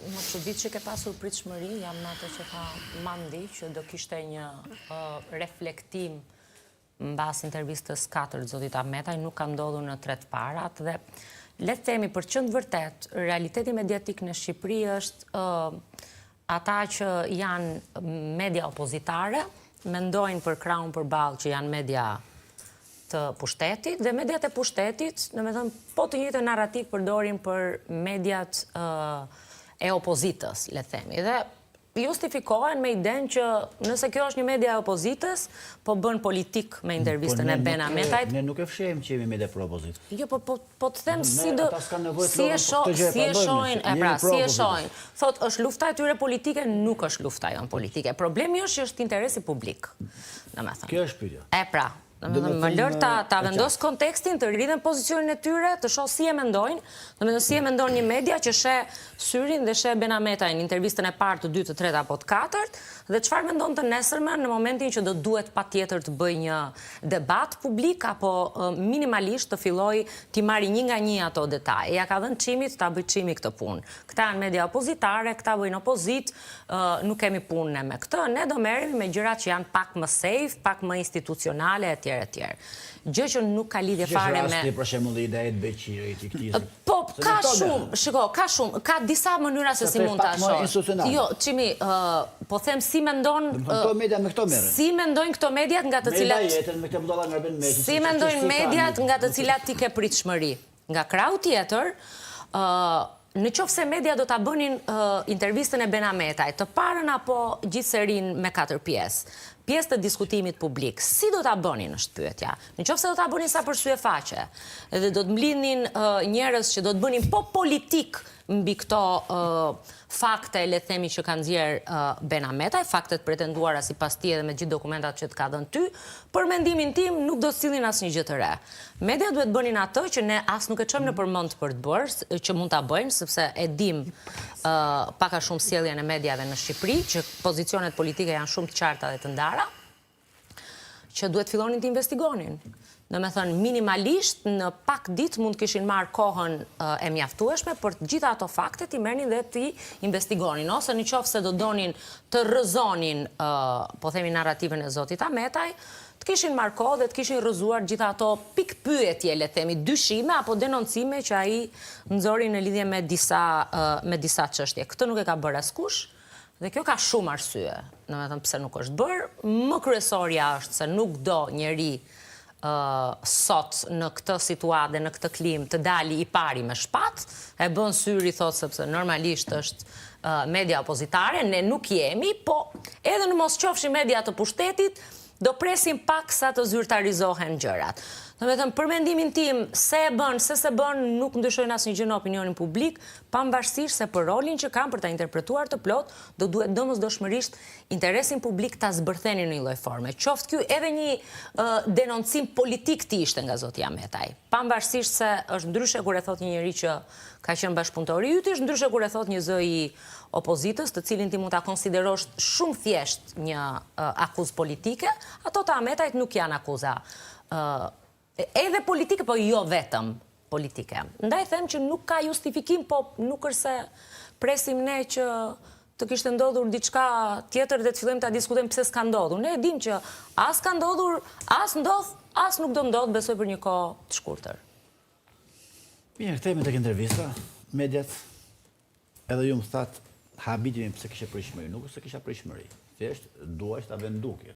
Më çudit që ke pasur pritshmëri, jam në ato që ka mandi që do kishte një reflektim mbas intervistës 4 zotit Ahmetaj, nuk ka ndodhur në tret parat dhe le të themi për qëndë vërtet, realiteti mediatik në Shqipëri është ata që janë media opozitare, mendojnë për krahun përballë që janë media të pushtetit dhe mediat e pushtetit, po të njëjtën narrativ përdorin për mediat e opozitës, le themi. Dhe justifikohen me idenë që nëse kjo është një media e opozitës, po bën politik me intervistën e Ben Ahmetajt. Ne nuk e fshehem që jemi media pro opozitë. Jo, po të them si e shohin. Thot, është lufta e tyre politike, nuk është lufta jonë politike. Problemi është që është interesi publik. Kjo është pyetja. E pra, më lërë ta vendos kontekstin, të rritën pozicionin e tyre, të shoh si e mendojnë, si e mendojnë një media që sheh syrin dhe sheh Ben Ahmetaj në intervistën e parë, të dytë, të tretë apo të katërt, dhe çfarë mendon të nesërmen në momentin që do duhet patjetër të bëj një debat publik apo minimalisht të filloj t'i marrë një nga një ato detaje. Ja ka dhënë Çimit ta bëj Çimi këtë punë. Këta janë media opozitare, këta bëjnë opozitë, nuk kemi punën me këtë. Ne do merremi me gjërat që janë pak më safe, pak më institucionale etj. Gjë që nuk ka lidhje fare me... Për shembull ideja e Beqirit i këtij. Po, ka shumë, shiko, ka disa mënyra se si mund ta shoh. Jo, Çimi, po them si mendon... Këto media me këto merren. Si mendojnë këto mediat nga të cilat... Me jetën, me këtë mdolla nga Ben Meqi. Si mendojnë mediat nga të cilat ti ke pritshmëri. Nga krahu tjetër, në qoftë se media do ta bënin intervistën e Ben Ahmetajt, të parën apo gjithë serinë me 4 pjesë, pjesë të diskutimit publik, si do ta bënin është pyetja. Në qoftë se do ta bënin sa për sy e faqe, dhe do të mblidhnin njerëz që do të bënin po politik mbi këto fakte, le të themi, që kanë nxjerrë Ben Ahmetaj, faktet pretenduara sipas tij edhe me gjithë dokumentat që të ka dhënë ty, për mendimin tim nuk do të sillnin asnjë gjë të re. Media duhet bënin atë që ne as nuk e çojmë në përmend për të bërë, që mund ta bëjnë, sepse e dim pak a shumë sjelljen e mediave në Shqipëri, që pozicionet politike janë shumë të qarta dhe të ndara, që duhet fillonin të investigonin. Domethënë, minimalisht në pak ditë mund kishin marrë kohën e mjaftueshme për të gjitha ato fakte t'i merrnin dhe t'i investigonin, ose në qoftë se do donin të rrëzonin, po themi, narrativën e zotit Ahmetaj, të kishin marrë kohë dhe të kishin rrëzuar gjitha ato pikpyetje, le të themi, dyshime apo denoncime që ai nxori në lidhje me disa çështje. Këtë nuk e ka bërë askush. Dhe kjo ka shumë arsye, domethënë pse nuk është bërë. Më kryesorja është se nuk do njeri sot në këtë situatë dhe në këtë klim të dali i pari me shpat, e bën syri, thot, sepse normalisht është media opozitare, ne nuk jemi, po edhe në mos qofshi media të pushtetit, do presim pak sa të zyrtarizohen gjërat. Domethënë, për mendimin tim, se se bën, nuk ndryshojnë asnjë gjë në opinionin publik, pavarësisht se për rolin që kanë për ta interpretuar të plot, do duhet domosdoshmërisht interesin publik ta zbërtheni në një lloj forme. Qoftë ky edhe një denoncim politik ti ishte nga zoti Ahmetaj. Pavarësisht se është ndryshe kur e thot një njerëz që ka qenë bashkëpunëtor i yt, është ndryshe kur e thot një zë i opozitës, të cilin ti mund ta konsiderosh shumë thjesht një akuzë politike, ato të Ahmetajt nuk janë akuza edhe politike, po jo vetëm politike. Ndaj them që nuk ka justifikim, po nuk është se presim ne që të kishte ndodhur diçka tjetër dhe të fillojmë ta diskutojmë pse s'ka ndodhur. Ne e dim që as ka ndodhur, as ndodh, as nuk do ndodh, besoj për një kohë të shkurtër. Mirë, kthehemi tek intervista. Mediat, edhe ju më thatë habitimi pse kishe pritshmëri, nuk se kisha pritshmëri. Thjesht duaj ta vend dukje.